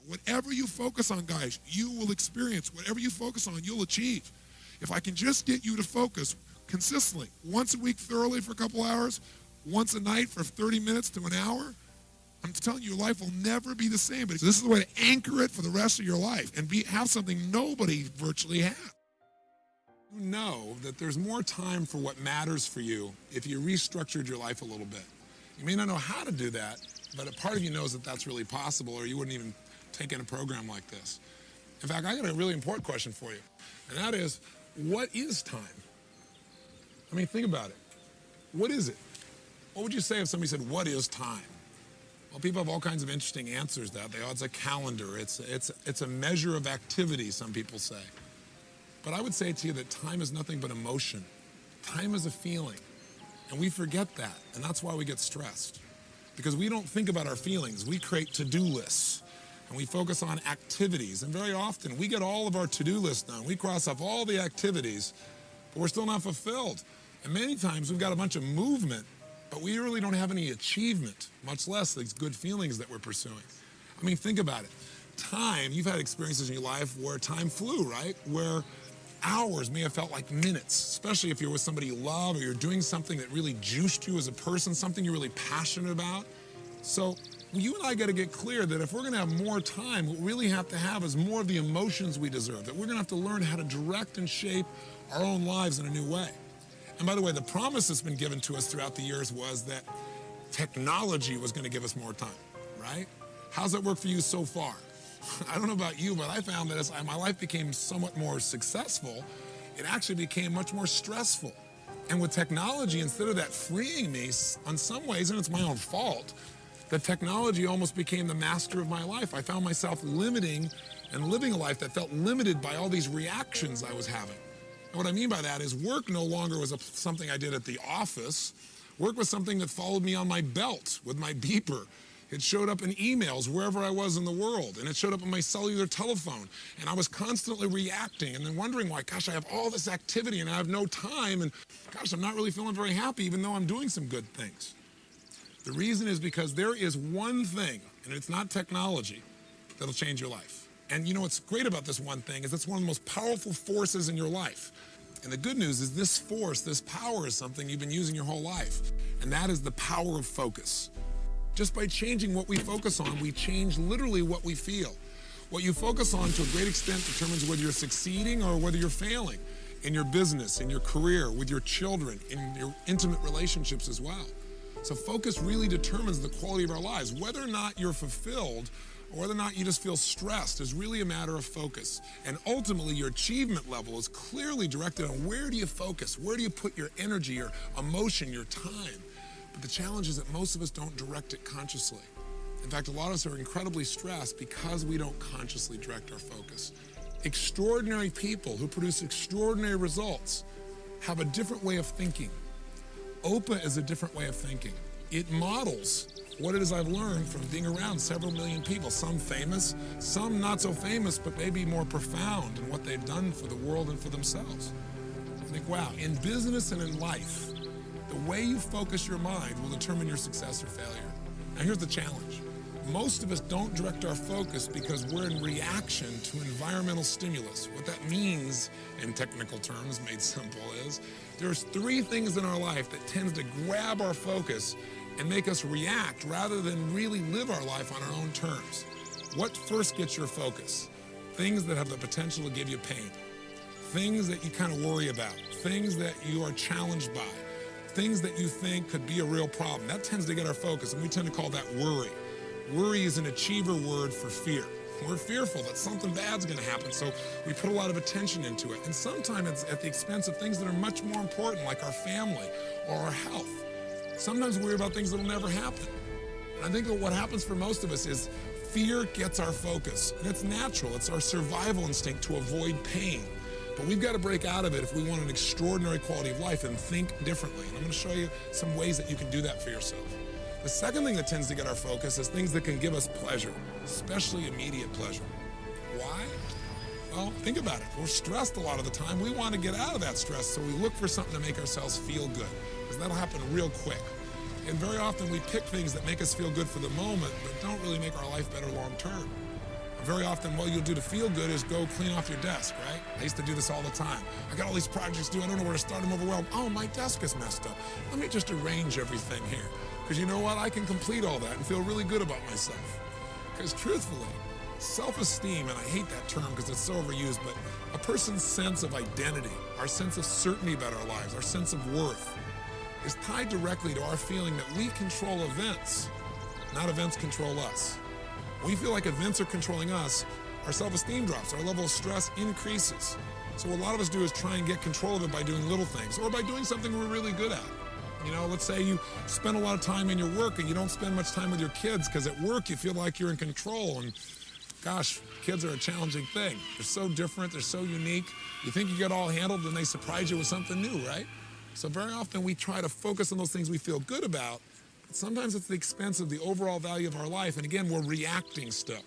Whatever you focus on, guys, you will experience. Whatever you focus on, you'll achieve. If I can just get you to focus consistently, once a week thoroughly for a couple hours, once a night for 30 minutes to an hour, I'm telling you, your life will never be the same. But this is the way to anchor it for the rest of your life and have something nobody virtually has. You know that there's more time for what matters for you if you restructured your life a little bit. You may not know how to do that, but a part of you knows that that's really possible, or you wouldn't even take in a program like this. In fact, I got a really important question for you, and that is, what is time? I mean, think about it. What is it? What would you say if somebody said, what is time? Well, people have all kinds of interesting answers to that. It's a calendar. It's a measure of activity, some people say. But I would say to you that time is nothing but emotion. Time is a feeling. And we forget that. And that's why we get stressed. Because we don't think about our feelings. We create to-do lists. And we focus on activities. And very often, we get all of our to-do lists done. We cross off all the activities, but we're still not fulfilled. And many times, we've got a bunch of movement, but we really don't have any achievement, much less these good feelings that we're pursuing. I mean, think about it. Time, you've had experiences in your life where time flew, right? Where hours may have felt like minutes, especially if you're with somebody you love or you're doing something that really juiced you as a person, something you're really passionate about. So you and I got to get clear that if we're going to have more time, what we really have to have is more of the emotions we deserve, that we're going to have to learn how to direct and shape our own lives in a new way. And by the way, the promise that's been given to us throughout the years was that technology was going to give us more time, right? How's that work for you so far? I don't know about you, but I found that as my life became somewhat more successful, it actually became much more stressful. And with technology, instead of that freeing me, on some ways, and it's my own fault, the technology almost became the master of my life. I found myself limiting and living a life that felt limited by all these reactions I was having. And what I mean by that is work no longer was something I did at the office. Work was something that followed me on my belt with my beeper. It showed up in emails wherever I was in the world, and it showed up on my cellular telephone. And I was constantly reacting and then wondering why, gosh, I have all this activity and I have no time, and gosh, I'm not really feeling very happy even though I'm doing some good things. The reason is because there is one thing, and it's not technology, that'll change your life. And you know what's great about this one thing is it's one of the most powerful forces in your life. And the good news is this force, this power is something you've been using your whole life. And that is the power of focus. Just by changing what we focus on, we change literally what we feel. What you focus on to a great extent determines whether you're succeeding or whether you're failing in your business, in your career, with your children, in your intimate relationships as well. So focus really determines the quality of our lives. Whether or not you're fulfilled or whether or not you just feel stressed is really a matter of focus. And ultimately, your achievement level is clearly directed on where do you focus? Where do you put your energy, your emotion, your time? But the challenge is that most of us don't direct it consciously. In fact, a lot of us are incredibly stressed because we don't consciously direct our focus. Extraordinary people who produce extraordinary results have a different way of thinking. OPA is a different way of thinking. It models what it is I've learned from being around several million people, some famous, some not so famous, but maybe more profound in what they've done for the world and for themselves. I think, wow, in business and in life, the way you focus your mind will determine your success or failure. Now here's the challenge. Most of us don't direct our focus because we're in reaction to environmental stimulus. What that means, in technical terms, made simple, is there's three things in our life that tends to grab our focus and make us react rather than really live our life on our own terms. What first gets your focus? Things that have the potential to give you pain. Things that you kind of worry about. Things that you are challenged by. Things that you think could be a real problem. That tends to get our focus, and we tend to call that worry. Worry is an achiever word for fear. We're fearful that something bad's going to happen, so we put a lot of attention into it. And sometimes it's at the expense of things that are much more important, like our family or our health. Sometimes we worry about things that will never happen. And I think that what happens for most of us is fear gets our focus. And it's natural. It's our survival instinct to avoid pain. But we've got to break out of it if we want an extraordinary quality of life and think differently. And I'm going to show you some ways that you can do that for yourself. The second thing that tends to get our focus is things that can give us pleasure, especially immediate pleasure. Why? Well, think about it. We're stressed a lot of the time. We want to get out of that stress, so we look for something to make ourselves feel good, because that'll happen real quick. And very often we pick things that make us feel good for the moment, but don't really make our life better long term. Very often, what you'll do to feel good is go clean off your desk, right? I used to do this all the time. I got all these projects to do. I don't know where to start. I'm overwhelmed. Oh, my desk is messed up. Let me just arrange everything here. Because you know what? I can complete all that and feel really good about myself. Because truthfully, self-esteem, and I hate that term because it's so overused, but a person's sense of identity, our sense of certainty about our lives, our sense of worth, is tied directly to our feeling that we control events, not events control us. When we feel like events are controlling us, our self-esteem drops, our level of stress increases. So what a lot of us do is try and get control of it by doing little things or by doing something we're really good at. You know, let's say you spend a lot of time in your work and you don't spend much time with your kids because at work you feel like you're in control, and gosh, kids are a challenging thing. They're so different, they're so unique. You think you get all handled, then they surprise you with something new, right? So very often we try to focus on those things we feel good about, but sometimes it's at the expense of the overall value of our life, and again, we're reacting still.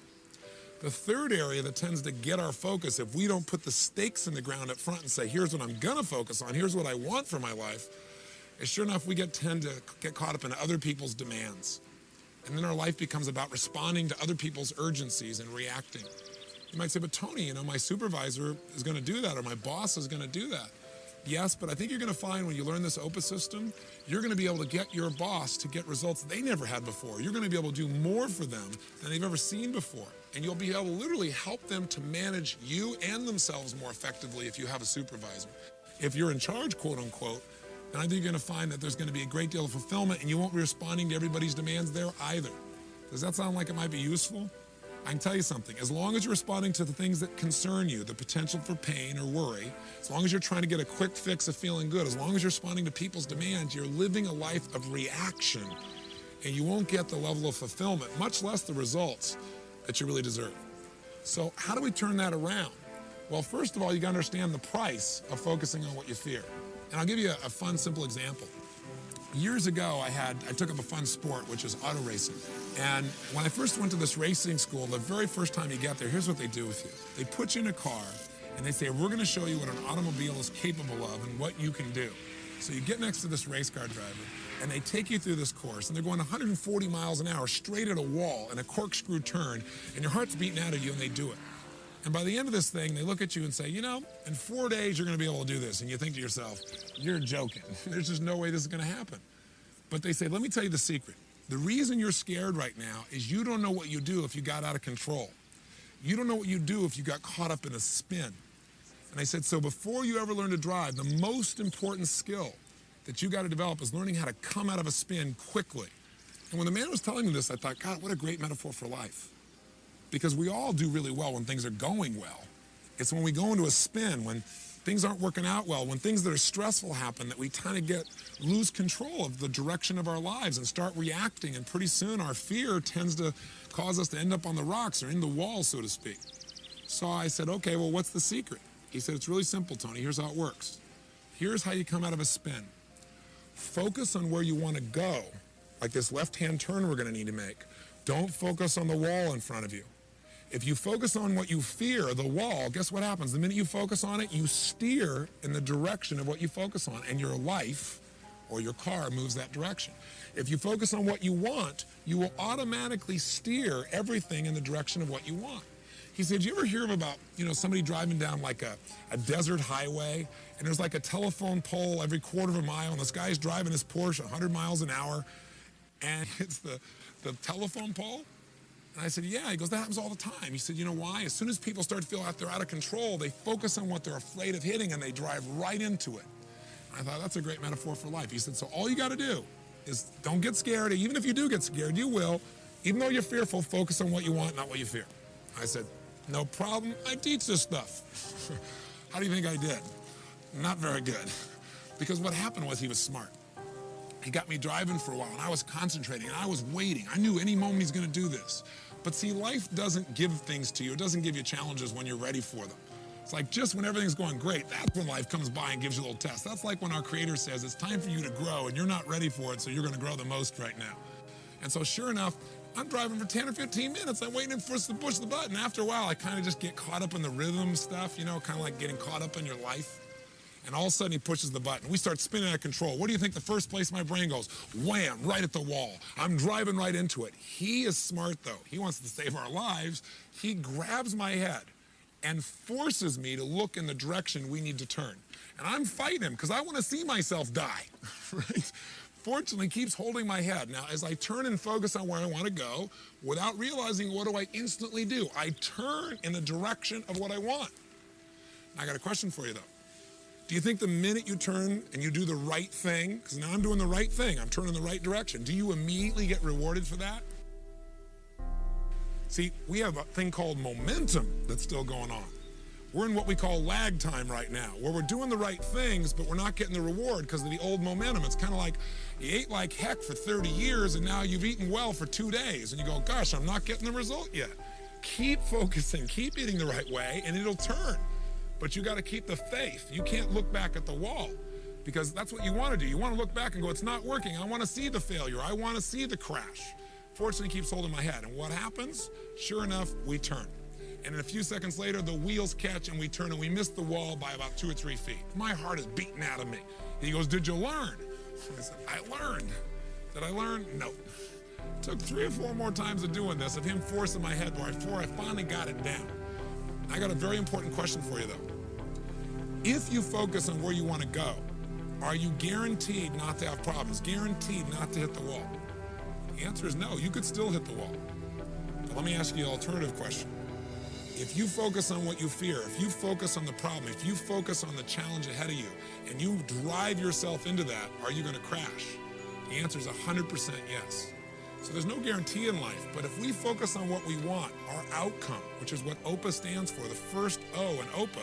The third area that tends to get our focus, if we don't put the stakes in the ground up front and say, here's what I'm gonna focus on, here's what I want for my life, is sure enough, we tend to get caught up in other people's demands. And then our life becomes about responding to other people's urgencies and reacting. You might say, but Tony, you know, my supervisor is gonna do that, or my boss is gonna do that. Yes, but I think you're gonna find when you learn this OPUS system, you're gonna be able to get your boss to get results they never had before. You're gonna be able to do more for them than they've ever seen before. And you'll be able to literally help them to manage you and themselves more effectively if you have a supervisor. If you're in charge, quote unquote, then I think you're gonna find that there's gonna be a great deal of fulfillment, and you won't be responding to everybody's demands there either. Does that sound like it might be useful? I can tell you something, as long as you're responding to the things that concern you, the potential for pain or worry, as long as you're trying to get a quick fix of feeling good, as long as you're responding to people's demands, you're living a life of reaction, and you won't get the level of fulfillment, much less the results that you really deserve. So how do we turn that around? Well, first of all, you gotta understand the price of focusing on what you fear. And I'll give you a fun, simple example. Years ago, I took up a fun sport, which is auto racing. And when I first went to this racing school, the very first time you get there, here's what they do with you. They put you in a car, and they say, we're gonna show you what an automobile is capable of and what you can do. So you get next to this race car driver, and they take you through this course, and they're going 140 miles an hour straight at a wall in a corkscrew turn, and your heart's beating out of you, and they do it. And by the end of this thing, they look at you and say, you know, in 4 days, you're gonna be able to do this. And you think to yourself, you're joking. There's just no way this is gonna happen. But they say, let me tell you the secret. The reason you're scared right now is you don't know what you do if you got out of control. You don't know what you do if you got caught up in a spin. And I said, so before you ever learn to drive, the most important skill that you gotta develop is learning how to come out of a spin quickly. And when the man was telling me this, I thought, God, what a great metaphor for life. Because we all do really well when things are going well. It's when we go into a spin, when things aren't working out well, when things that are stressful happen, that we kind of lose control of the direction of our lives and start reacting, and pretty soon our fear tends to cause us to end up on the rocks or in the wall, so to speak. So I said, okay, well, what's the secret? He said, it's really simple, Tony. Here's how it works. Here's how you come out of a spin. Focus on where you want to go, like this left-hand turn we're going to need to make. Don't focus on the wall in front of you. If you focus on what you fear, the wall, guess what happens? The minute you focus on it, you steer in the direction of what you focus on, and your life or your car moves that direction. If you focus on what you want, you will automatically steer everything in the direction of what you want. He said, you ever hear about, somebody driving down like a desert highway, and there's like a telephone pole every quarter of a mile, and this guy's driving his Porsche 100 miles an hour, and it's the telephone pole? And I said, yeah. He goes, that happens all the time. He said, you know why? As soon as people start to feel like they're out of control, they focus on what they're afraid of hitting, and they drive right into it. And I thought, that's a great metaphor for life. He said, so all you got to do is don't get scared. Even if you do get scared, you will. Even though you're fearful, focus on what you want, not what you fear. I said, no problem. I teach this stuff. How do you think I did? Not very good. Because what happened was he was smart. He got me driving for a while, and I was concentrating, and I was waiting. I knew any moment he's going to do this. But see, life doesn't give things to you. It doesn't give you challenges when you're ready for them. It's like just when everything's going great, that's when life comes by and gives you a little test. That's like when our Creator says, it's time for you to grow, and you're not ready for it, so you're going to grow the most right now. And so sure enough, I'm driving for 10 or 15 minutes. I'm waiting for us to push the button. After a while, I kind of just get caught up in the rhythm stuff, kind of like getting caught up in your life. And all of a sudden he pushes the button. We start spinning out of control. What do you think the first place my brain goes? Wham, right at the wall. I'm driving right into it. He is smart though. He wants to save our lives. He grabs my head and forces me to look in the direction we need to turn. And I'm fighting him because I want to see myself die, right? Fortunately, keeps holding my head. Now, as I turn and focus on where I want to go, without realizing, what do I instantly do? I turn in the direction of what I want. Now, I got a question for you though. Do you think the minute you turn and you do the right thing, because now I'm doing the right thing, I'm turning the right direction, do you immediately get rewarded for that? See, we have a thing called momentum that's still going on. We're in what we call lag time right now, where we're doing the right things, but we're not getting the reward because of the old momentum. It's kind of like you ate like heck for 30 years and now you've eaten well for 2 days and you go, gosh, I'm not getting the result yet. Keep focusing, keep eating the right way, and it'll turn. But you got to keep the faith. You can't look back at the wall because that's what you want to do. You want to look back and go, it's not working. I want to see the failure. I want to see the crash. Fortunately, he keeps holding my head. And what happens? Sure enough, we turn. And in a few seconds later, the wheels catch and we turn and we miss the wall by about 2 or 3 feet. My heart is beating out of me. He goes, did you learn? I said, I learned. Did I learn? No. It took 3 or 4 more times of doing this, of him forcing my head before I finally got it down. I got a very important question for you though. If you focus on where you want to go, are you guaranteed not to have problems, guaranteed not to hit the wall? The answer is no, you could still hit the wall. But let me ask you an alternative question. If you focus on what you fear, if you focus on the problem, if you focus on the challenge ahead of you, and you drive yourself into that, are you going to crash? The answer is 100% yes. So there's no guarantee in life, but if we focus on what we want, our outcome, which is what OPA stands for, the first O in OPA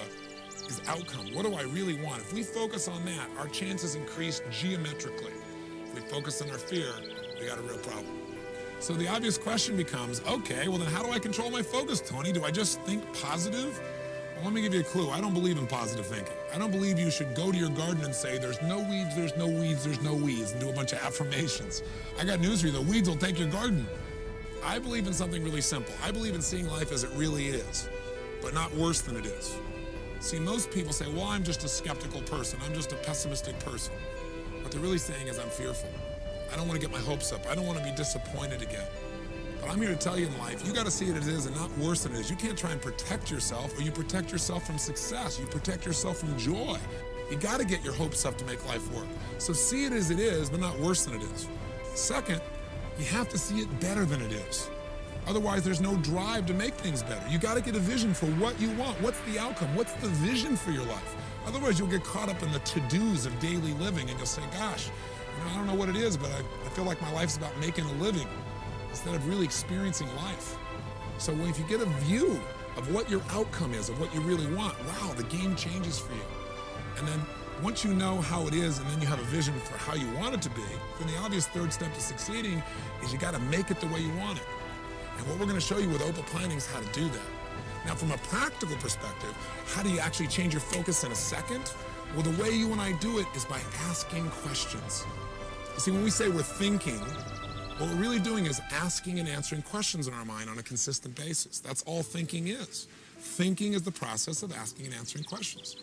is outcome. What do I really want? If we focus on that, our chances increase geometrically. If we focus on our fear, we got a real problem. So the obvious question becomes, okay, well then how do I control my focus, Tony? Do I just think positive? Well, let me give you a clue. I don't believe in positive thinking. I don't believe you should go to your garden and say, there's no weeds, there's no weeds, there's no weeds, and do a bunch of affirmations. I got news for you, the weeds will take your garden. I believe in something really simple. I believe in seeing life as it really is, but not worse than it is. See, most people say, well, I'm just a skeptical person. I'm just a pessimistic person. What they're really saying is I'm fearful. I don't want to get my hopes up. I don't want to be disappointed again. But I'm here to tell you in life, you got to see it as it is and not worse than it is. You can't try and protect yourself, or you protect yourself from success. You protect yourself from joy. You got to get your hopes up to make life work. So see it as it is, but not worse than it is. Second, you have to see it better than it is. Otherwise, there's no drive to make things better. You got to get a vision for what you want. What's the outcome? What's the vision for your life? Otherwise, you'll get caught up in the to-dos of daily living, and you'll say, gosh, I don't know what it is, but I feel like my life's about making a living instead of really experiencing life. So if you get a view of what your outcome is, of what you really want, wow, the game changes for you. And then once you know how it is and then you have a vision for how you want it to be, then the obvious third step to succeeding is you got to make it the way you want it. And what we're going to show you with OPA planning is how to do that. Now, from a practical perspective, how do you actually change your focus in a second? Well, the way you and I do it is by asking questions. You see, when we say we're thinking, what we're really doing is asking and answering questions in our mind on a consistent basis. That's all thinking is. Thinking is the process of asking and answering questions.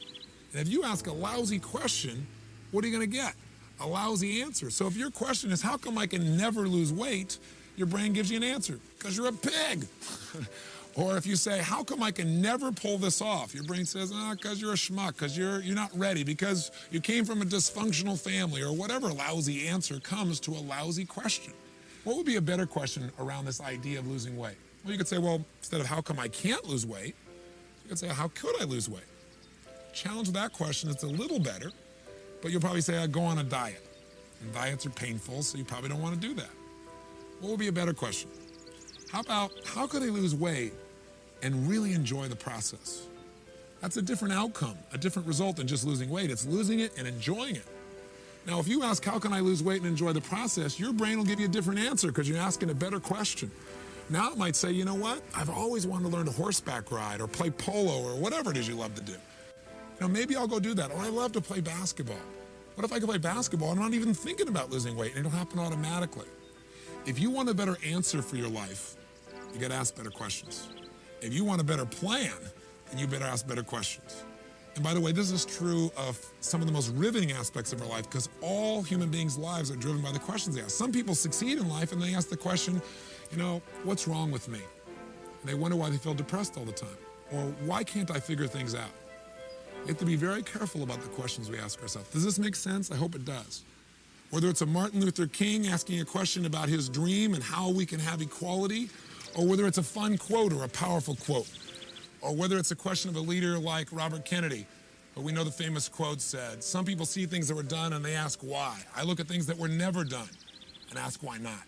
And if you ask a lousy question, what are you going to get? A lousy answer. So if your question is, how come I can never lose weight? Your brain gives you an answer, because you're a pig. Or if you say, how come I can never pull this off? Your brain says, because you're a schmuck, because you're not ready, because you came from a dysfunctional family, or whatever lousy answer comes to a lousy question. What would be a better question around this idea of losing weight? Well, you could say, well, instead of how come I can't lose weight, you could say, how could I lose weight? Challenge that question. It's a little better, but you'll probably say, I'd go on a diet. And diets are painful, so you probably don't want to do that. What would be a better question? How about, how could I lose weight and really enjoy the process? That's a different outcome, a different result than just losing weight. It's losing it and enjoying it. Now, if you ask, how can I lose weight and enjoy the process, your brain will give you a different answer because you're asking a better question. Now it might say, you know what? I've always wanted to learn to horseback ride or play polo or whatever it is you love to do. Now, maybe I'll go do that. Or I love to play basketball. What if I could play basketball and I'm not even thinking about losing weight and it'll happen automatically? If you want a better answer for your life, you got to ask better questions. If you want a better plan, then you better ask better questions. And by the way, this is true of some of the most riveting aspects of our life, because all human beings' lives are driven by the questions they ask. Some people succeed in life and they ask the question, what's wrong with me? And they wonder why they feel depressed all the time. Or why can't I figure things out? We have to be very careful about the questions we ask ourselves. Does this make sense? I hope it does. Whether it's a Martin Luther King asking a question about his dream and how we can have equality, or whether it's a fun quote or a powerful quote, or whether it's a question of a leader like Robert Kennedy, who we know the famous quote said, some people see things that were done and they ask why. I look at things that were never done and ask why not.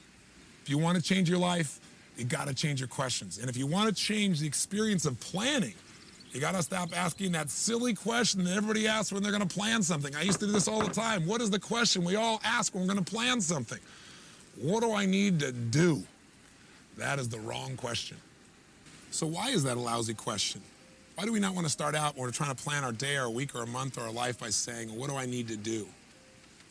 If you want to change your life, you got to change your questions. And if you want to change the experience of planning, you got to stop asking that silly question that everybody asks when they're going to plan something. I used to do this all the time. What is the question we all ask when we're going to plan something? What do I need to do? That is the wrong question. So why is that a lousy question? Why do we not want to start out when we're trying to plan our day or a week or a month or a life by saying, what do I need to do?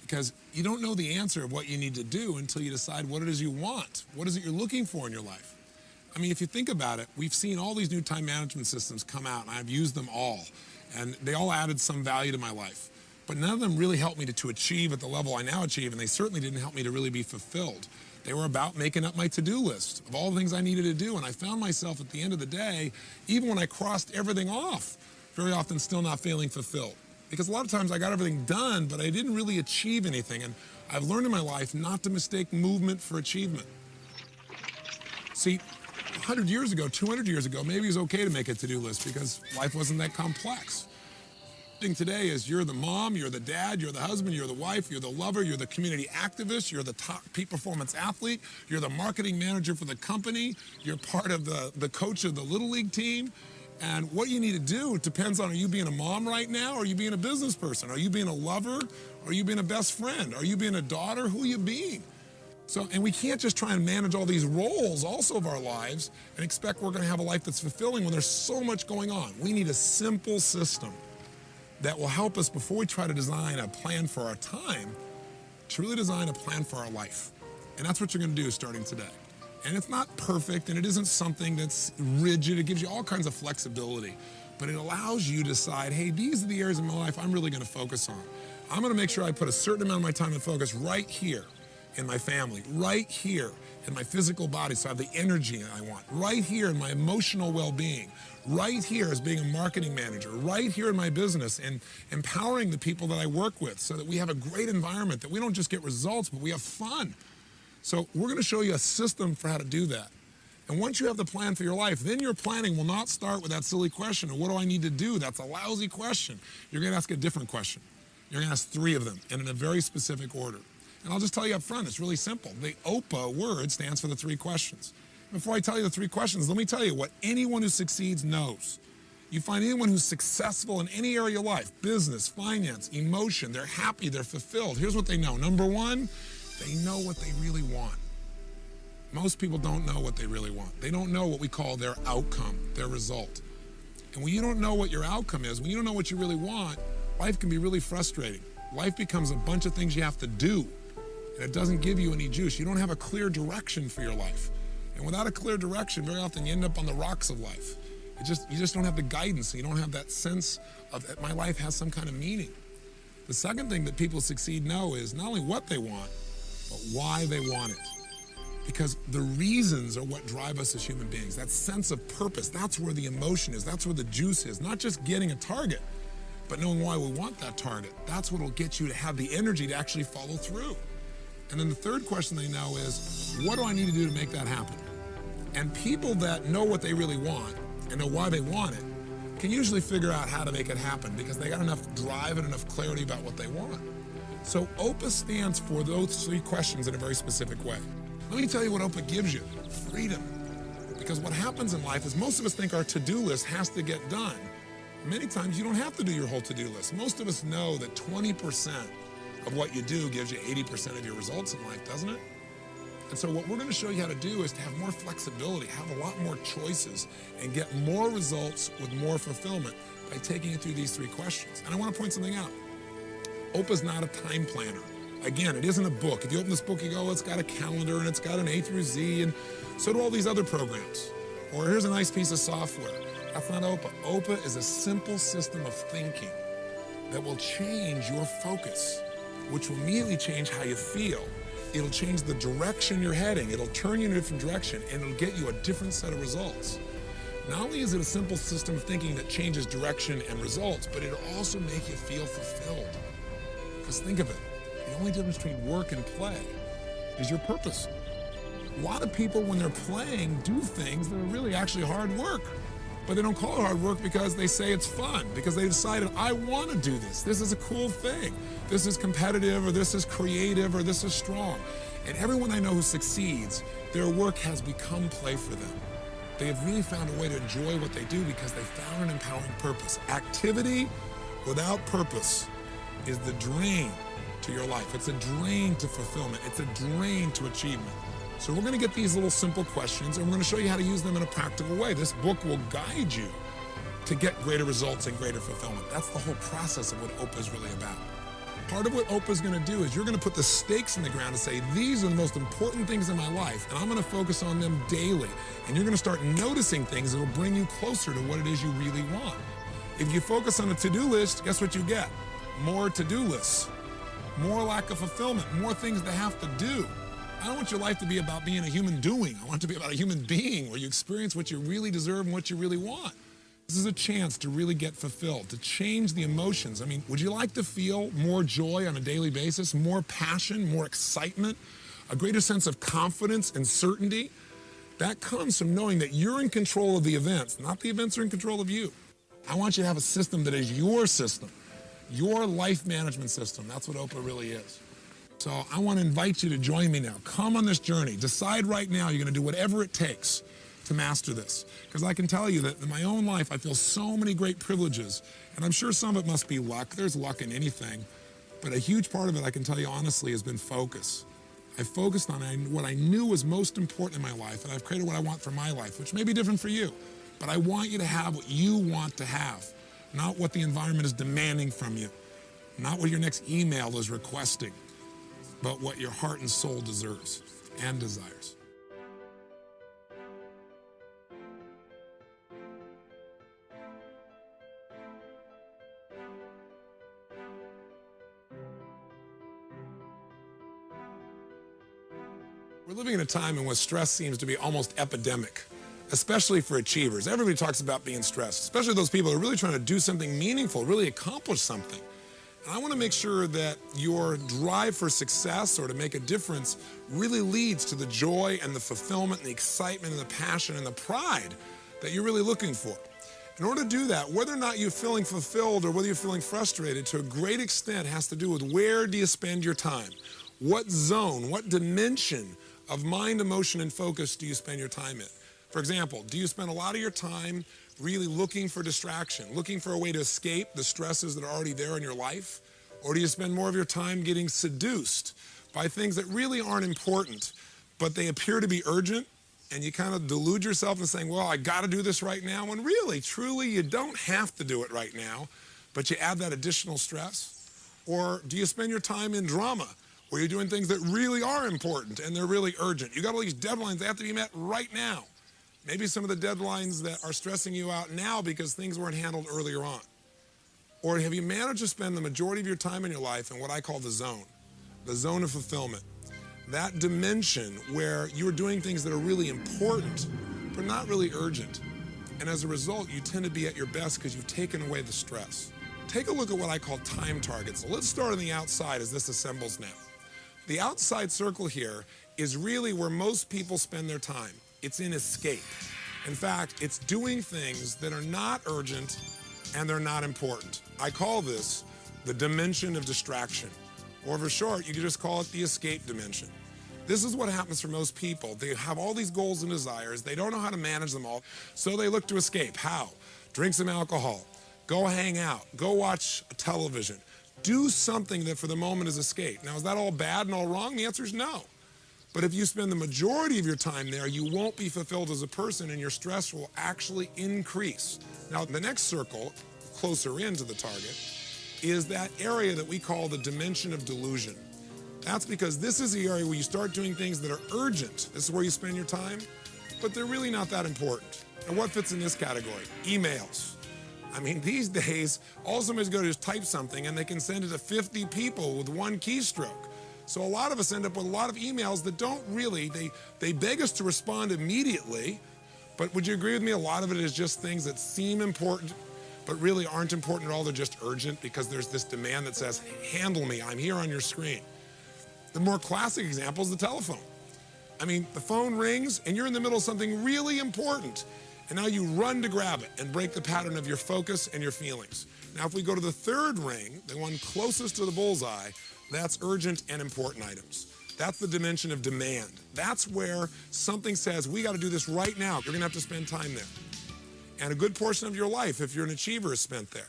Because you don't know the answer of what you need to do until you decide what it is you want. What is it you're looking for in your life? I mean, if you think about it, we've seen all these new time management systems come out, and I've used them all, and they all added some value to my life. But none of them really helped me to achieve at the level I now achieve, and they certainly didn't help me to really be fulfilled. They were about making up my to-do list of all the things I needed to do, and I found myself at the end of the day, even when I crossed everything off, very often still not feeling fulfilled. Because a lot of times I got everything done, but I didn't really achieve anything, and I've learned in my life not to mistake movement for achievement. See, 100 years ago, 200 years ago, maybe it was okay to make a to-do list because life wasn't that complex. Today is you're the mom, you're the dad, you're the husband, you're the wife, you're the lover, you're the community activist, you're the top peak performance athlete, you're the marketing manager for the company, you're part of the coach of the Little League team. And what you need to do depends on, are you being a mom right now, or are you being a business person? Are you being a lover? Are you being a best friend? Are you being a daughter? Who are you being? So, and we can't just try and manage all these roles also of our lives and expect we're going to have a life that's fulfilling when there's so much going on. We need a simple system that will help us, before we try to design a plan for our time, to really design a plan for our life. And that's what you're going to do starting today. And it's not perfect, and it isn't something that's rigid. It gives you all kinds of flexibility, but it allows you to decide, hey, these are the areas of my life I'm really going to focus on. I'm going to make sure I put a certain amount of my time and focus right here in my family, right here in my physical body, so I have the energy I want, right here in my emotional well-being, right here as being a marketing manager, right here in my business, and empowering the people that I work with so that we have a great environment, that we don't just get results, but we have fun. So we're going to show you a system for how to do that. And once you have the plan for your life, then your planning will not start with that silly question of what do I need to do? That's a lousy question. You're going to ask a different question. You're going to ask 3 of them, and in a very specific order. And I'll just tell you up front, it's really simple. The OPA word stands for the 3 questions. Before I tell you the 3 questions, let me tell you what anyone who succeeds knows. You find anyone who's successful in any area of life, business, finance, emotion, they're happy, they're fulfilled. Here's what they know. Number 1, they know what they really want. Most people don't know what they really want. They don't know what we call their outcome, their result. And when you don't know what your outcome is, when you don't know what you really want, life can be really frustrating. Life becomes a bunch of things you have to do, and it doesn't give you any juice. You don't have a clear direction for your life. And without a clear direction, very often you end up on the rocks of life. You just don't have the guidance, and you don't have that sense of that my life has some kind of meaning. The second thing that people who succeed know is not only what they want, but why they want it. Because the reasons are what drive us as human beings. That sense of purpose, that's where the emotion is, that's where the juice is. Not just getting a target, but knowing why we want that target. That's what will get you to have the energy to actually follow through. And then the third question they know is, what do I need to do to make that happen? And people that know what they really want and know why they want it can usually figure out how to make it happen because they got enough drive and enough clarity about what they want. So OPA stands for those 3 questions in a very specific way. Let me tell you what OPA gives you: freedom. Because what happens in life is most of us think our to-do list has to get done. Many times you don't have to do your whole to-do list. Most of us know that 20% of what you do gives you 80% of your results in life, doesn't it? And so what we're going to show you how to do is to have more flexibility, have a lot more choices, and get more results with more fulfillment by taking it through these 3 questions. And I want to point something out. OPA is not a time planner. Again, it isn't a book. If you open this book, you go, oh, it's got a calendar and it's got an A through Z, and so do all these other programs. Or here's a nice piece of software. That's not OPA. OPA is a simple system of thinking that will change your focus, which will immediately change how you feel. It'll change the direction you're heading. It'll turn you in a different direction, and it'll get you a different set of results. Not only is it a simple system of thinking that changes direction and results, but it'll also make you feel fulfilled. Because think of it, the only difference between work and play is your purpose. A lot of people, when they're playing, do things that are really actually hard work. But they don't call it hard work because they say it's fun, because they decided, I want to do this. This is a cool thing. This is competitive, or this is creative, or this is strong. And everyone I know who succeeds, their work has become play for them. They have really found a way to enjoy what they do because they found an empowering purpose. Activity without purpose is the drain to your life. It's a drain to fulfillment. It's a drain to achievement. So we're going to get these little simple questions, and we're going to show you how to use them in a practical way. This book will guide you to get greater results and greater fulfillment. That's the whole process of what OPA is really about. Part of what OPA is going to do is you're going to put the stakes in the ground and say, these are the most important things in my life, and I'm going to focus on them daily. And you're going to start noticing things that will bring you closer to what it is you really want. If you focus on a to-do list, guess what you get? More to-do lists, more lack of fulfillment, more things to have to do. I don't want your life to be about being a human doing. I want it to be about a human being where you experience what you really deserve and what you really want. This is a chance to really get fulfilled, to change the emotions. I mean, would you like to feel more joy on a daily basis, more passion, more excitement, a greater sense of confidence and certainty? That comes from knowing that you're in control of the events, not the events are in control of you. I want you to have a system that is your system, your life management system. That's what OPA really is. So I want to invite you to join me now. Come on this journey. Decide right now you're going to do whatever it takes to master this. Because I can tell you that in my own life, I feel so many great privileges. And I'm sure some of it must be luck. There's luck in anything. But a huge part of it, I can tell you honestly, has been focus. I focused on what I knew was most important in my life, and I've created what I want for my life, which may be different for you. But I want you to have what you want to have, not what the environment is demanding from you, not what your next email is requesting, but what your heart and soul deserves and desires. We're living in a time in which stress seems to be almost epidemic, especially for achievers. Everybody talks about being stressed, especially those people who are really trying to do something meaningful, really accomplish something. And I want to make sure that your drive for success or to make a difference really leads to the joy and the fulfillment and the excitement and the passion and the pride that you're really looking for. In order to do that, whether or not you're feeling fulfilled or whether you're feeling frustrated, to a great extent has to do with where do you spend your time? What zone, what dimension of mind, emotion, and focus do you spend your time in? For example, do you spend a lot of your time really looking for distraction, looking for a way to escape the stresses that are already there in your life? Or do you spend more of your time getting seduced by things that really aren't important, but they appear to be urgent, and you kind of delude yourself in saying, well, I got to do this right now, when really, truly, you don't have to do it right now, but you add that additional stress? Or do you spend your time in drama, where you're doing things that really are important and they're really urgent? You got all these deadlines that have to be met right now. Maybe some of the deadlines that are stressing you out now because things weren't handled earlier on. Or have you managed to spend the majority of your time in your life in what I call the zone of fulfillment? That dimension where you're doing things that are really important, but not really urgent. And as a result, you tend to be at your best because you've taken away the stress. Take a look at what I call time targets. So let's start on the outside as this assembles now. The outside circle here is really where most people spend their time. It's in escape. In fact, it's doing things that are not urgent and they're not important. I call this the dimension of distraction. Or for short, you could just call it the escape dimension. This is what happens for most people. They have all these goals and desires. They don't know how to manage them all, so they look to escape. How? Drink some alcohol. Go hang out. Go watch television. Do something that for the moment is escape. Now, is that all bad and all wrong? The answer is no. But if you spend the majority of your time there, you won't be fulfilled as a person and your stress will actually increase. Now, the next circle, closer into the target, is that area that we call the dimension of delusion. That's because this is the area where you start doing things that are urgent. This is where you spend your time. but they're really not that important. And what fits in this category? Emails. I mean, these days, all somebody's going to do is type something and they can send it to 50 people with one keystroke. So a lot of us end up with a lot of emails that don't really, they beg us to respond immediately, but would you agree with me? A lot of it is just things that seem important, but really aren't important at all. They're just urgent because there's this demand that says, handle me, I'm here on your screen. The more classic example is the telephone. I mean, the phone rings and you're in the middle of something really important, and now you run to grab it and break the pattern of your focus and your feelings. Now, if we go to the third ring, the one closest to the bullseye, that's urgent and important items. That's the dimension of demand. That's where something says, we got to do this right now. You're going to have to spend time there. And a good portion of your life, if you're an achiever, is spent there.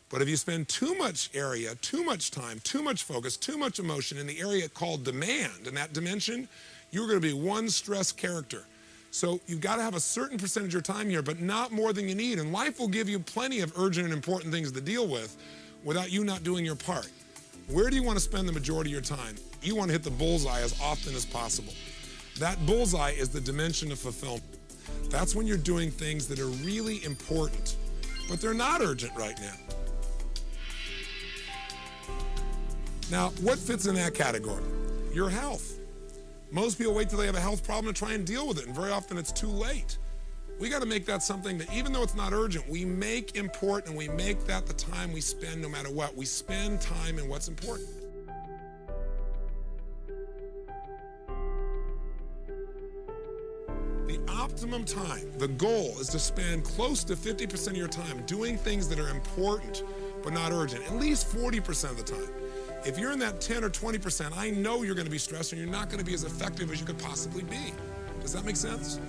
But if you spend too much area, too much time, too much focus, too much emotion in the area called demand, in that dimension, you're going to be one stressed character. So you've got to have a certain percentage of your time here, but not more than you need. And life will give you plenty of urgent and important things to deal with without you not doing your part. Where do you want to spend the majority of your time? You want to hit the bullseye as often as possible. That bullseye is the dimension of fulfillment. That's when you're doing things that are really important, but they're not urgent right now. Now, what fits in that category? Your health. Most people wait till they have a health problem to try and deal with it, and very often it's too late. We got to make that something that, even though it's not urgent, we make important, and we make that the time we spend no matter what. We spend time in what's important. The optimum time, the goal, is to spend close to 50% of your time doing things that are important but not urgent, at least 40% of the time. If you're in that 10 or 20%, I know you're going to be stressed and you're not going to be as effective as you could possibly be. Does that make sense?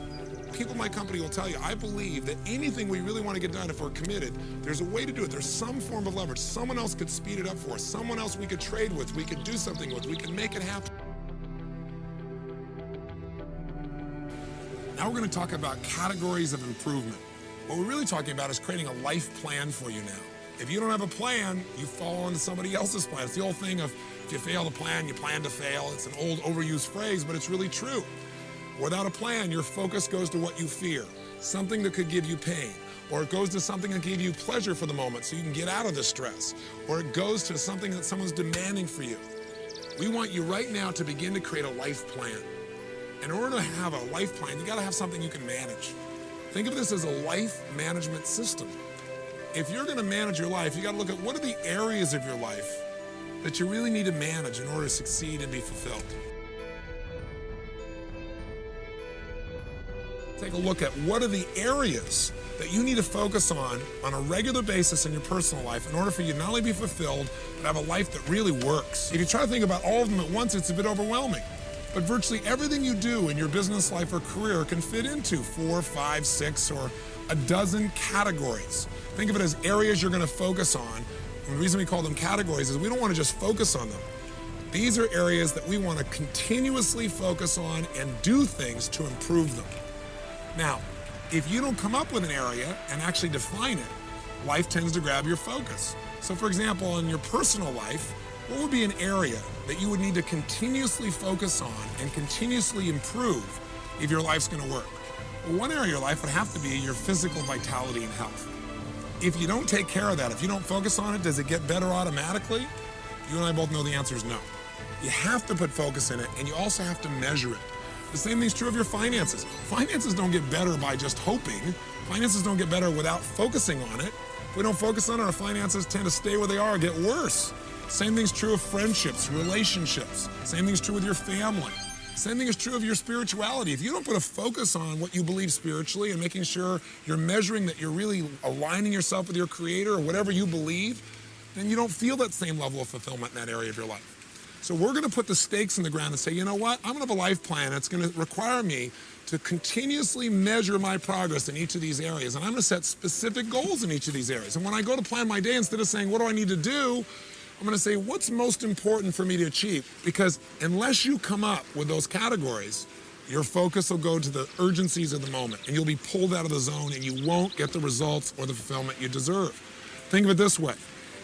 People in my company will tell you, I believe that anything we really want to get done, if we're committed, there's a way to do it. There's some form of leverage. Someone else could speed it up for us. Someone else we could trade with. We could do something with. We could make it happen. Now we're going to talk about categories of improvement. What we're really talking about is creating a life plan for you now. If you don't have a plan, you fall into somebody else's plan. It's the old thing of, if you fail to plan, you plan to fail. It's an old overused phrase, but it's really true. Without a plan, your focus goes to what you fear, something that could give you pain, or it goes to something that can give you pleasure for the moment so you can get out of the stress, or it goes to something that someone's demanding for you. We want you right now to begin to create a life plan. In order to have a life plan, you got to have something you can manage. Think of this as a life management system. If you're going to manage your life, you got to look at what are the areas of your life that you really need to manage in order to succeed and be fulfilled. Take a look at what are the areas that you need to focus on a regular basis in your personal life in order for you to not only be fulfilled, but have a life that really works. If you try to think about all of them at once, it's a bit overwhelming. But virtually everything you do in your business life or career can fit into 4, 5, 6, or a dozen categories. Think of it as areas you're going to focus on. And the reason we call them categories is we don't want to just focus on them. These are areas that we want to continuously focus on and do things to improve them. Now, if you don't come up with an area and actually define it, life tends to grab your focus. So for example, in your personal life, what would be an area that you would need to continuously focus on and continuously improve if your life's going to work? Well, one area of your life would have to be your physical vitality and health. If you don't take care of that, if you don't focus on it, does it get better automatically? You and I both know the answer is no. You have to put focus in it, and you also have to measure it. The same thing's true of your finances. Finances don't get better by just hoping. Finances don't get better without focusing on it. If we don't focus on it, our finances tend to stay where they are or get worse. Same thing's true of friendships, relationships. Same thing's true with your family. Same thing is true of your spirituality. If you don't put a focus on what you believe spiritually and making sure you're measuring that you're really aligning yourself with your Creator or whatever you believe, then you don't feel that same level of fulfillment in that area of your life. So we're going to put the stakes in the ground and say, you know what? I'm going to have a life plan. It's going to require me to continuously measure my progress in each of these areas. And I'm going to set specific goals in each of these areas. And when I go to plan my day, instead of saying, what do I need to do? I'm going to say, what's most important for me to achieve? Because unless you come up with those categories, your focus will go to the urgencies of the moment, and you'll be pulled out of the zone, and you won't get the results or the fulfillment you deserve. Think of it this way.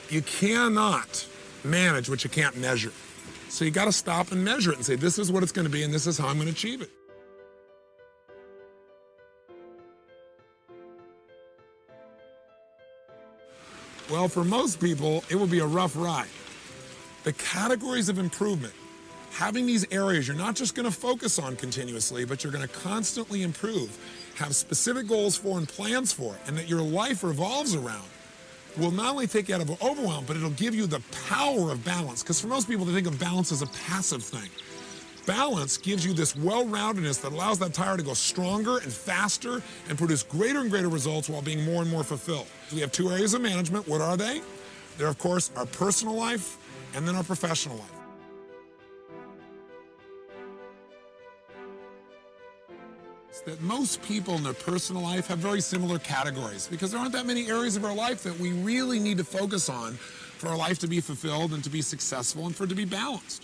You cannot manage what you can't measure. So you got to stop and measure it and say, this is what it's going to be, and this is how I'm going to achieve it. Well, for most people, it would be a rough ride. The categories of improvement, having these areas you're not just going to focus on continuously, but you're going to constantly improve, have specific goals for and plans for, and that your life revolves around, will not only take you out of overwhelm, but it'll give you the power of balance. Because for most people, they think of balance as a passive thing. Balance gives you this well-roundedness that allows that tire to go stronger and faster and produce greater and greater results while being more and more fulfilled. We have two areas of management. What are they? They're, of course, our personal life and then our professional life. That most people in their personal life have very similar categories because there aren't that many areas of our life that we really need to focus on for our life to be fulfilled and to be successful and for it to be balanced.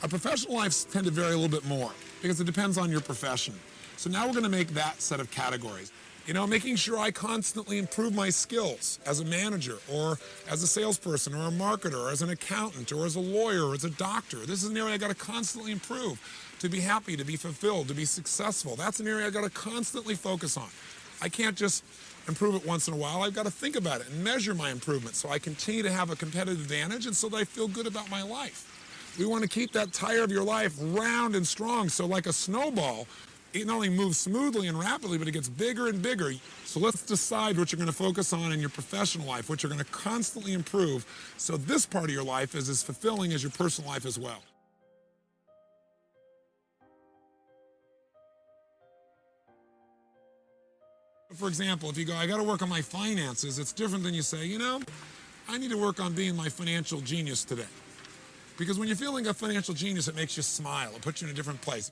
Our professional lives tend to vary a little bit more because it depends on your profession. So now we're going to make that set of categories. You know, making sure I constantly improve my skills as a manager or as a salesperson or a marketer or as an accountant or as a lawyer or as a doctor. This is an area I got to constantly improve to be happy, to be fulfilled, to be successful. That's an area I got to constantly focus on. I can't just improve it once in a while. I've got to think about it and measure my improvement so I continue to have a competitive advantage and so that I feel good about my life. We want to keep that tire of your life round and strong so like a snowball, it not only moves smoothly and rapidly, but it gets bigger and bigger. So let's decide what you're going to focus on in your professional life, what you're going to constantly improve, so this part of your life is as fulfilling as your personal life as well. For example, if you go, I got to work on my finances, it's different than you say, you know, I need to work on being my financial genius today. Because when you're feeling a financial genius, it makes you smile. It puts you in a different place.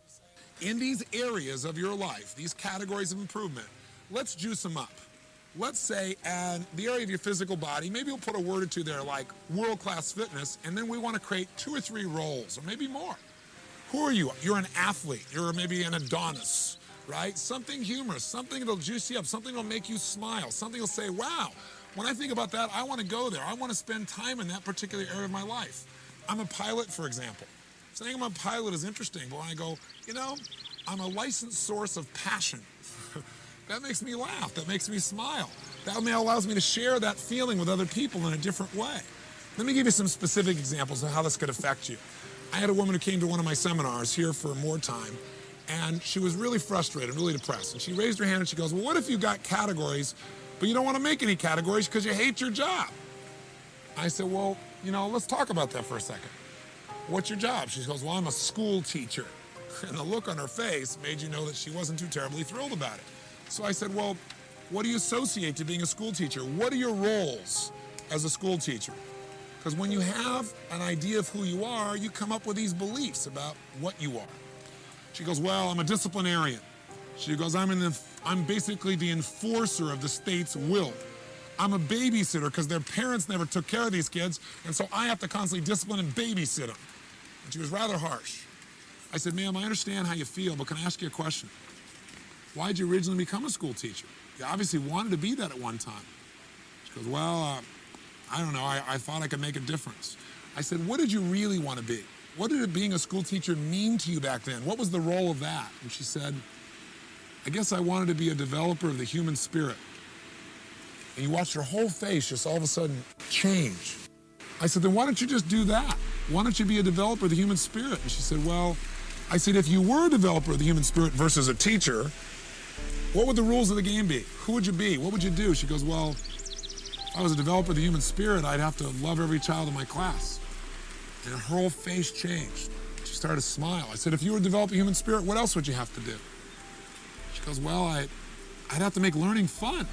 In these areas of your life, these categories of improvement, let's juice them up. Let's say, and the area of your physical body, maybe we'll put a word or two there like world-class fitness, and then we want to create 2 or 3 roles, or maybe more. Who are you? You're an athlete. You're maybe an Adonis, right? Something humorous, something that'll juice you up, something that'll make you smile, something that'll say, wow, when I think about that, I want to go there. I want to spend time in that particular area of my life. I'm a pilot, for example. Saying I'm a pilot is interesting, but when I go, you know, I'm a licensed source of passion. That makes me laugh. That makes me smile. That allows me to share that feeling with other people in a different way. Let me give you some specific examples of how this could affect you. I had a woman who came to one of my seminars here for more time, and she was really frustrated, really depressed. And she raised her hand and she goes, well, what if you got categories, but you don't want to make any categories because you hate your job? I said, well, you know, let's talk about that for a second. What's your job? She goes, well, I'm a school teacher. And the look on her face made you know that she wasn't too terribly thrilled about it. So I said, well, what do you associate to being a school teacher? What are your roles as a school teacher? Because when you have an idea of who you are, you come up with these beliefs about what you are. She goes, well, I'm a disciplinarian. She goes, I'm basically the enforcer of the state's will. I'm a babysitter because their parents never took care of these kids, and so I have to constantly discipline and babysit them. And she was rather harsh. I said, ma'am, I understand how you feel, but can I ask you a question? Why did you originally become a school teacher? You obviously wanted to be that at one time. She goes, well, I don't know, I thought I could make a difference. I said, what did you really want to be? What did it being a school teacher mean to you back then? What was the role of that? And she said, I guess I wanted to be a developer of the human spirit. And you watched her whole face just all of a sudden change. I said, then why don't you just do that? Why don't you be a developer of the human spirit? And she said, well, I said, if you were a developer of the human spirit versus a teacher, what would the rules of the game be? Who would you be? What would you do? She goes, well, if I was a developer of the human spirit, I'd have to love every child in my class. And her whole face changed. She started to smile. I said, if you were to develop a human spirit, what else would you have to do? She goes, well, I'd have to make learning fun.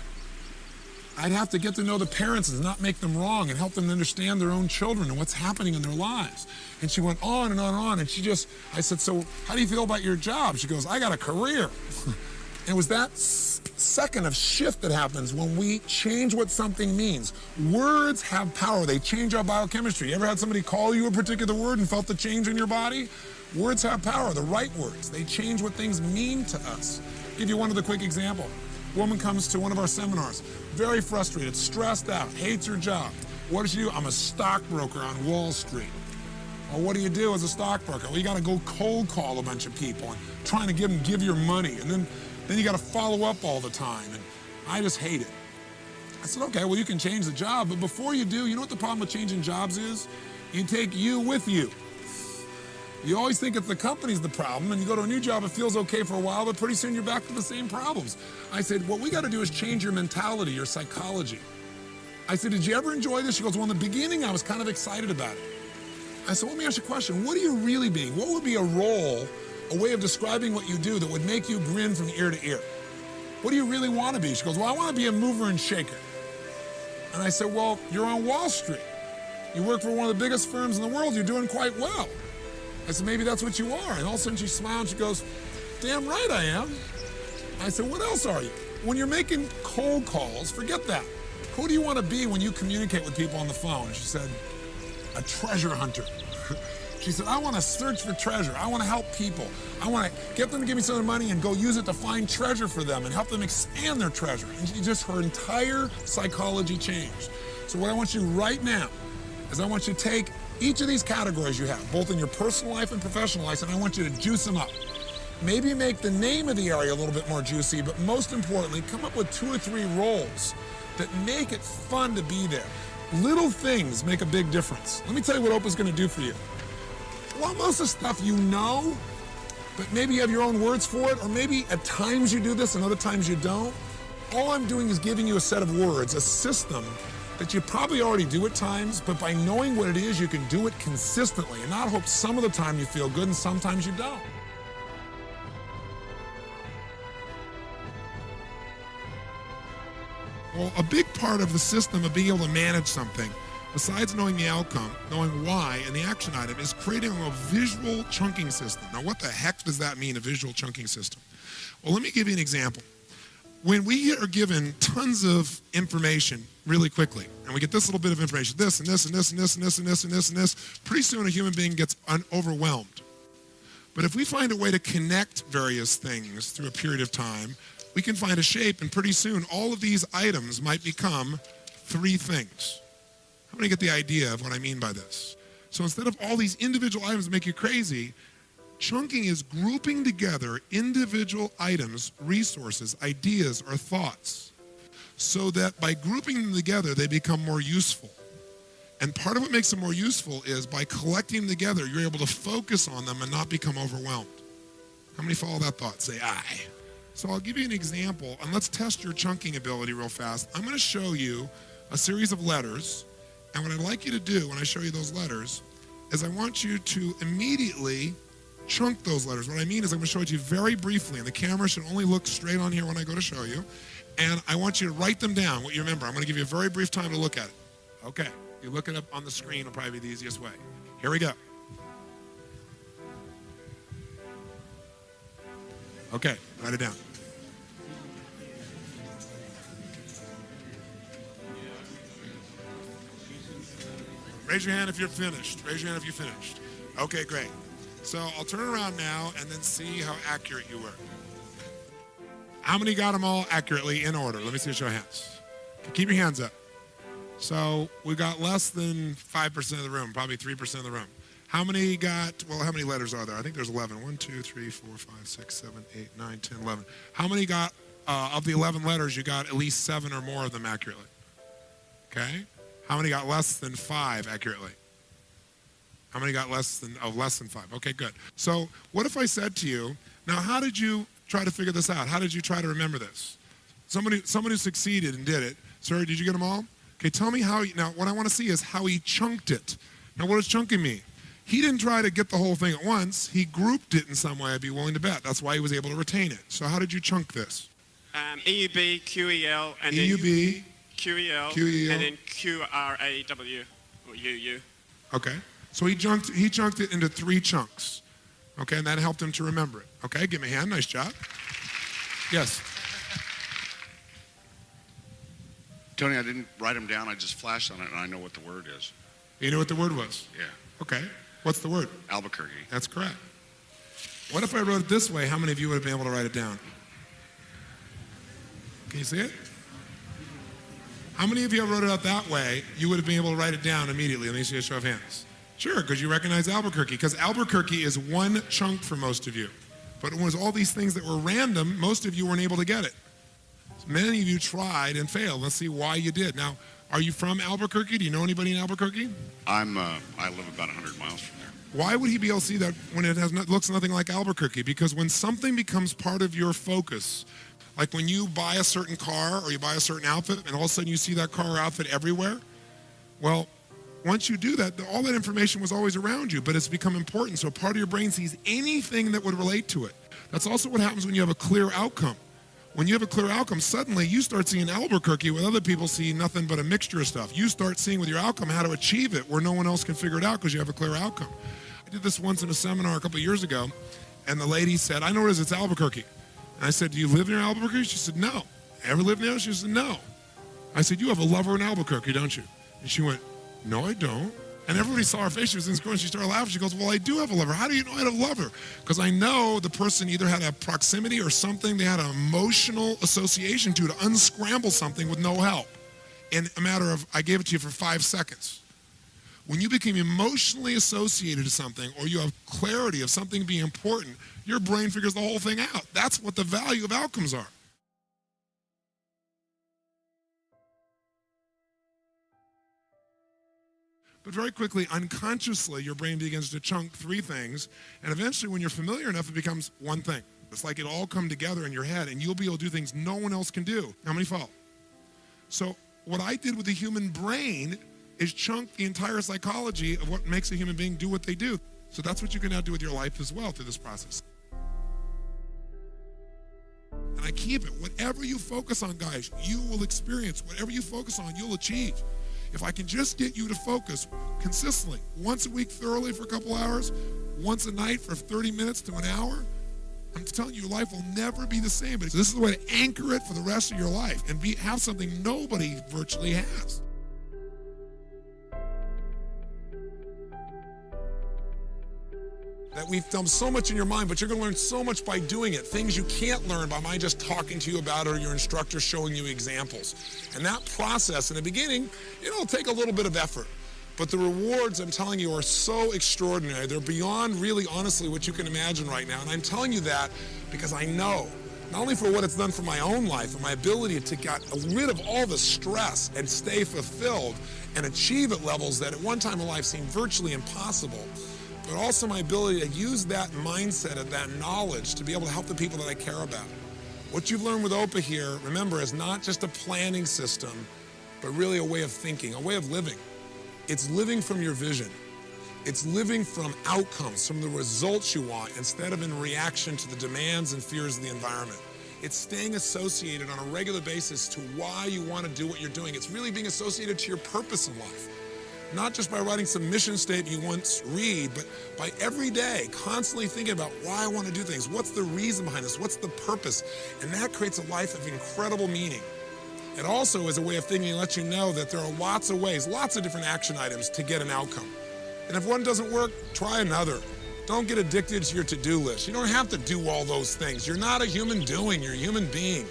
I'd have to get to know the parents and not make them wrong and help them understand their own children and what's happening in their lives. And she went on and on and on. And I said, so how do you feel about your job? She goes, I got a career. And it was that second of shift that happens when we change what something means. Words have power. They change our biochemistry. You ever had somebody call you a particular word and felt the change in your body? Words have power, the right words. They change what things mean to us. I'll give you one other quick example. A woman comes to one of our seminars, very frustrated, stressed out, hates her job. What does she do? I'm a stockbroker on Wall Street. Well, what do you do as a stockbroker? Well, you got to go cold call a bunch of people and trying to give your money. And then you got to follow up all the time. And I just hate it. I said, okay, well, you can change the job, but before you do, you know what the problem with changing jobs is? You take you with you. You always think it's the company's the problem, and you go to a new job, it feels okay for a while, but pretty soon you're back to the same problems. I said, what we got to do is change your mentality, your psychology. I said, did you ever enjoy this? She goes, well, in the beginning, I was kind of excited about it. I said, let me ask you a question. What are you really being? What would be a role, a way of describing what you do that would make you grin from ear to ear? What do you really want to be? She goes, well, I want to be a mover and shaker. And I said, well, you're on Wall Street. You work for one of the biggest firms in the world. You're doing quite well. I said, maybe that's what you are. And all of a sudden she smiled and she goes, damn right I am. I said, what else are you? When you're making cold calls, forget that. Who do you want to be when you communicate with people on the phone? She said, a treasure hunter. She said, I want to search for treasure. I want to help people. I want to get them to give me some money and go use it to find treasure for them and help them expand their treasure. And her entire psychology changed. So what I want you right now is I want you to take each of these categories you have, both in your personal life and professional life, and I want you to juice them up. Maybe make the name of the area a little bit more juicy, but most importantly, come up with 2 or 3 roles that make it fun to be there. Little things make a big difference. Let me tell you what Oprah's going to do for you. Well, most of the stuff you know, but maybe you have your own words for it, or maybe at times you do this and other times you don't. All I'm doing is giving you a set of words, a system that you probably already do at times, but by knowing what it is, you can do it consistently and not hope some of the time you feel good and sometimes you don't. Well, a big part of the system of being able to manage something, besides knowing the outcome, knowing why, and the action item, is creating a visual chunking system. Now, what the heck does that mean, a visual chunking system? Well, let me give you an example. When we are given tons of information really quickly, and we get this little bit of information, this and this and this and this and this and this and this and this, pretty soon a human being gets overwhelmed. But if we find a way to connect various things through a period of time, we can find a shape, and pretty soon all of these items might become 3 things. How many get the idea of what I mean by this? So instead of all these individual items that make you crazy, chunking is grouping together individual items, resources, ideas, or thoughts, so that by grouping them together, they become more useful. And part of what makes them more useful is by collecting them together, you're able to focus on them and not become overwhelmed. How many follow that thought? Say aye. So I'll give you an example, and let's test your chunking ability real fast. I'm going to show you a series of letters, and what I'd like you to do when I show you those letters is I want you to immediately chunk those letters. What I mean is I'm going to show it to you very briefly, and the camera should only look straight on here when I go to show you, and I want you to write them down, what you remember. I'm going to give you a very brief time to look at it. Okay, you look it up on the screen will probably be the easiest way. Here we go. Okay, write it down. Raise your hand if you're finished. Raise your hand if you're finished. Okay, great. So I'll turn it around now and then see how accurate you were. How many got them all accurately in order? Let me see a show of hands. Keep your hands up. So we got less than 5% of the room, probably 3% of the room. How many got, well, how many letters are there? I think there's 11. 1, 2, 3, 4, 5, 6, 7, 8, 9, 10, 11. How many got, of the 11 letters, you got at least 7 or more of them accurately? Okay? How many got less than 5 accurately? How many got less than 5? Okay, good. So what if I said to you, now how did you try to figure this out? How did you try to remember this? Somebody who succeeded and did it. Sir, did you get them all? Okay, tell me how, now what I want to see is how he chunked it. Now what does chunking mean? He didn't try to get the whole thing at once. He grouped it in some way, I'd be willing to bet. That's why he was able to retain it. So how did you chunk this? EUB, QEL, and EUB, QEL, QEL, and then QRAW, or UU. Okay. So he chunked it into 3 chunks. Okay, and that helped him to remember it. Okay, give me a hand. Nice job. Yes. Tony, I didn't write them down. I just flashed on it, and I know what the word is. You knew what the word was? Yeah. Okay. What's the word? Albuquerque. That's correct. What if I wrote it this way? How many of you would have been able to write it down? Can you see it? How many of you wrote it out that way, you would have been able to write it down immediately? Let me see a show of hands. Sure, because you recognize Albuquerque, because Albuquerque is 1 chunk for most of you. But it was all these things that were random, most of you weren't able to get it. So Many of you tried and failed. Let's see why you did. Now, are you from Albuquerque? Do you know anybody in Albuquerque? I live about 100 miles from there. Why would he be able to see that when it looks nothing like Albuquerque? Because when something becomes part of your focus, like when you buy a certain car or you buy a certain outfit and all of a sudden you see that car or outfit everywhere, well, once you do that, all that information was always around you, but it's become important. So part of your brain sees anything that would relate to it. That's also what happens when you have a clear outcome. When you have a clear outcome, suddenly you start seeing Albuquerque when other people see nothing but a mixture of stuff. You start seeing with your outcome how to achieve it where no one else can figure it out because you have a clear outcome. I did this once in a seminar a couple of years ago, and the lady said, I know where it is, it's Albuquerque. And I said, do you live near Albuquerque? She said, no. Ever live near? She said, no. I said, you have a lover in Albuquerque, don't you? And she went, no, I don't. And everybody saw her face. She was in school and she started laughing. She goes, well, I do have a lover. How do you know I have a lover? Because I know the person either had a proximity or something. They had an emotional association to unscramble something with no help. In a matter of, I gave it to you for 5 seconds. When you become emotionally associated to something or you have clarity of something being important, your brain figures the whole thing out. That's what the value of outcomes are. But very quickly, unconsciously, your brain begins to chunk 3 things, and eventually when you're familiar enough, it becomes one thing. It's like it all come together in your head, and you'll be able to do things no one else can do. How many follow? So what I did with the human brain is chunk the entire psychology of what makes a human being do what they do. So that's what you can now do with your life as well through this process. And I keep it. Whatever you focus on, guys, you will experience. Whatever you focus on, you'll achieve. If I can just get you to focus consistently, once a week thoroughly for a couple hours, once a night for 30 minutes to an hour, I'm telling you, your life will never be the same. But this is the way to anchor it for the rest of your life and have something nobody virtually has. That we've done so much in your mind, but you're going to learn so much by doing it. Things you can't learn by my just talking to you about it or your instructor showing you examples. And that process in the beginning, it'll take a little bit of effort. But the rewards, I'm telling you, are so extraordinary. They're beyond really, honestly, what you can imagine right now. And I'm telling you that because I know, not only for what it's done for my own life and my ability to get rid of all the stress and stay fulfilled and achieve at levels that at one time in life seemed virtually impossible, but also my ability to use that mindset and that knowledge to be able to help the people that I care about. What you've learned with OPA here, remember, is not just a planning system, but really a way of thinking, a way of living. It's living from your vision. It's living from outcomes, from the results you want, instead of in reaction to the demands and fears of the environment. It's staying associated on a regular basis to why you want to do what you're doing. It's really being associated to your purpose in life. Not just by writing some mission statement you once read, but by every day constantly thinking about why I want to do things. What's the reason behind this? What's the purpose? And that creates a life of incredible meaning. It also is a way of thinking that lets you know that there are lots of ways, lots of different action items to get an outcome. And if one doesn't work, try another. Don't get addicted to your to-do list. You don't have to do all those things. You're not a human doing, you're a human being.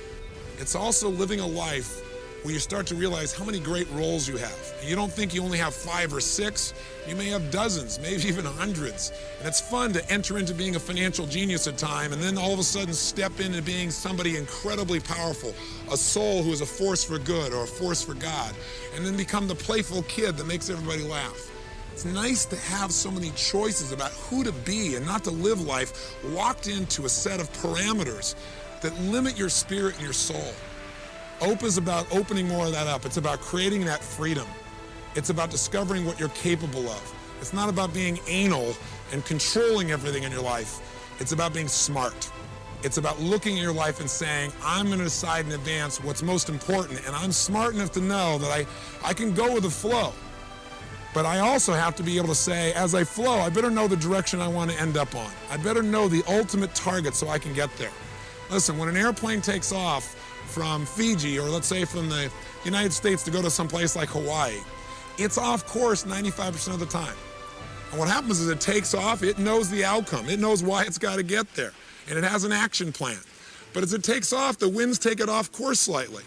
It's also living a life where you start to realize how many great roles you have. And you don't think you only have 5 or 6, you may have dozens, maybe even hundreds. And it's fun to enter into being a financial genius at time and then all of a sudden step into being somebody incredibly powerful, a soul who is a force for good or a force for God, and then become the playful kid that makes everybody laugh. It's nice to have so many choices about who to be and not to live life locked into a set of parameters that limit your spirit and your soul. OPA is about opening more of that up. It's about creating that freedom. It's about discovering what you're capable of. It's not about being anal and controlling everything in your life. It's about being smart. It's about looking at your life and saying, I'm going to decide in advance what's most important, and I'm smart enough to know that I can go with the flow. But I also have to be able to say, as I flow, I better know the direction I want to end up on. I better know the ultimate target so I can get there. Listen, when an airplane takes off from Fiji, or let's say from the United States to go to some place like Hawaii, it's off course 95% of the time. And what happens is it takes off, it knows the outcome, it knows why it's got to get there, and it has an action plan. But as it takes off, the winds take it off course slightly.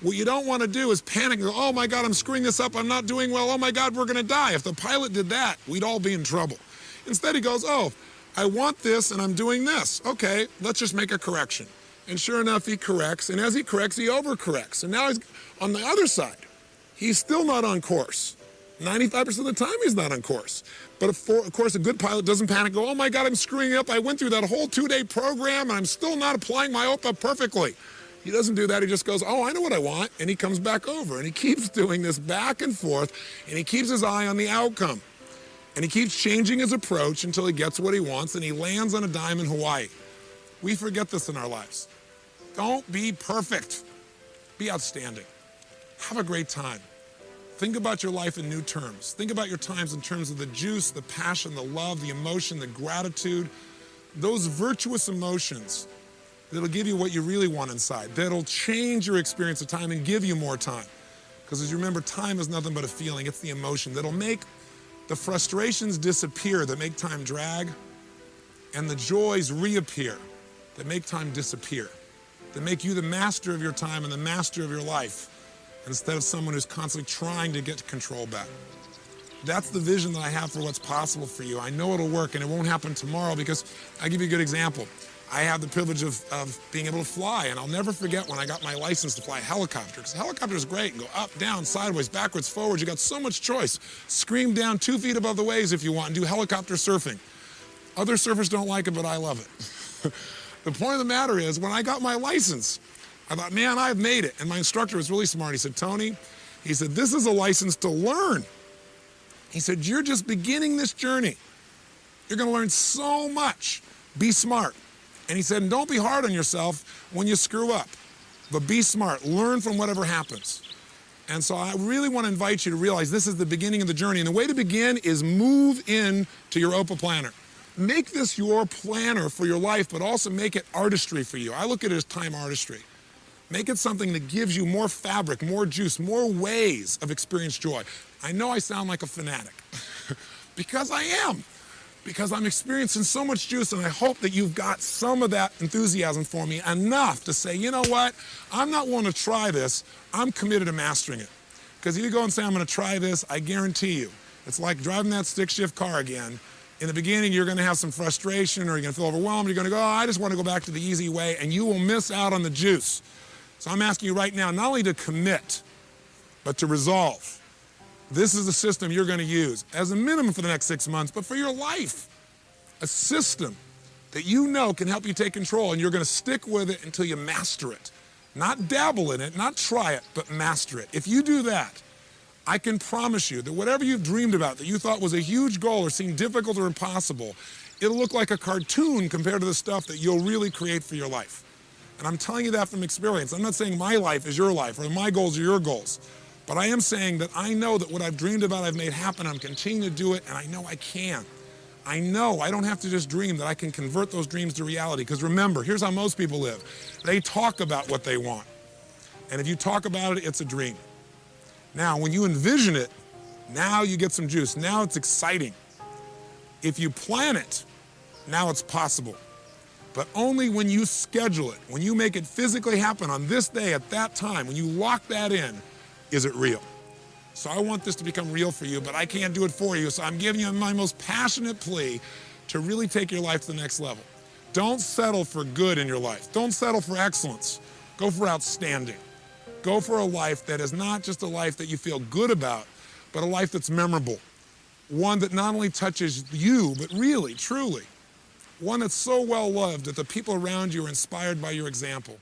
What you don't want to do is panic and go, oh my God, I'm screwing this up, I'm not doing well, oh my God, we're going to die. If the pilot did that, we'd all be in trouble. Instead he goes, oh, I want this and I'm doing this. Okay, let's just make a correction. And sure enough, he corrects. And as he corrects, he overcorrects. And now he's on the other side. He's still not on course. 95% of the time he's not on course. But of course, a good pilot doesn't panic, go, oh my God, I'm screwing up. I went through that whole 2-day program and I'm still not applying my OPA perfectly. He doesn't do that. He just goes, oh, I know what I want. And he comes back over. And he keeps doing this back and forth. And he keeps his eye on the outcome. And he keeps changing his approach until he gets what he wants. And he lands on a dime in Hawaii. We forget this in our lives. Don't be perfect. Be outstanding. Have a great time. Think about your life in new terms. Think about your times in terms of the juice, the passion, the love, the emotion, the gratitude, those virtuous emotions that'll give you what you really want inside, that'll change your experience of time and give you more time. Because as you remember, time is nothing but a feeling. It's the emotion that'll make the frustrations disappear that make time drag, and the joys reappear that make time disappear, that make you the master of your time and the master of your life, instead of someone who's constantly trying to get control back. That's the vision that I have for what's possible for you. I know it'll work, and it won't happen tomorrow because I'll give you a good example. I have the privilege of being able to fly, and I'll never forget when I got my license to fly a helicopter, because a helicopter is great. You can go up, down, sideways, backwards, forwards. You got so much choice. Scream down 2 feet above the waves if you want and do helicopter surfing. Other surfers don't like it, but I love it. The point of the matter is, when I got my license, I thought, man, I've made it. And my instructor was really smart. He said, Tony, he said, this is a license to learn. He said, you're just beginning this journey. You're going to learn so much. Be smart. And he said, and don't be hard on yourself when you screw up, but be smart. Learn from whatever happens. And so I really want to invite you to realize this is the beginning of the journey. And the way to begin is move in to your OPA planner. Make this your planner for your life, but also make it artistry for you. I look at it as time artistry. Make it something that gives you more fabric, more juice, more ways of experience joy. I know I sound like a fanatic, because I am. Because I'm experiencing so much juice, and I hope that you've got some of that enthusiasm for me, enough to say, you know what, I'm not willing to try this, I'm committed to mastering it. Because if you go and say, I'm going to try this, I guarantee you, it's like driving that stick shift car again. In the beginning, you're going to have some frustration, or you're going to feel overwhelmed, you're going to go, oh, I just want to go back to the easy way, and you will miss out on the juice. So I'm asking you right now, not only to commit, but to resolve. This is the system you're going to use as a minimum for the next 6 months, but for your life. A system that you know can help you take control, and you're going to stick with it until you master it. Not dabble in it, not try it, but master it. If you do that, I can promise you that whatever you've dreamed about that you thought was a huge goal or seemed difficult or impossible, it'll look like a cartoon compared to the stuff that you'll really create for your life. And I'm telling you that from experience. I'm not saying my life is your life or my goals are your goals. But I am saying that I know that what I've dreamed about, I've made happen. I'm continuing to do it, and I know I can. I know I don't have to just dream, that I can convert those dreams to reality. Because remember, here's how most people live. They talk about what they want. And if you talk about it, it's a dream. Now, when you envision it, now you get some juice. Now it's exciting. If you plan it, now it's possible. But only when you schedule it, when you make it physically happen on this day at that time, when you lock that in, is it real? So I want this to become real for you, but I can't do it for you. So I'm giving you my most passionate plea to really take your life to the next level. Don't settle for good in your life. Don't settle for excellence. Go for outstanding. Go for a life that is not just a life that you feel good about, but a life that's memorable. One that not only touches you, but really, truly, one that's so well loved that the people around you are inspired by your example.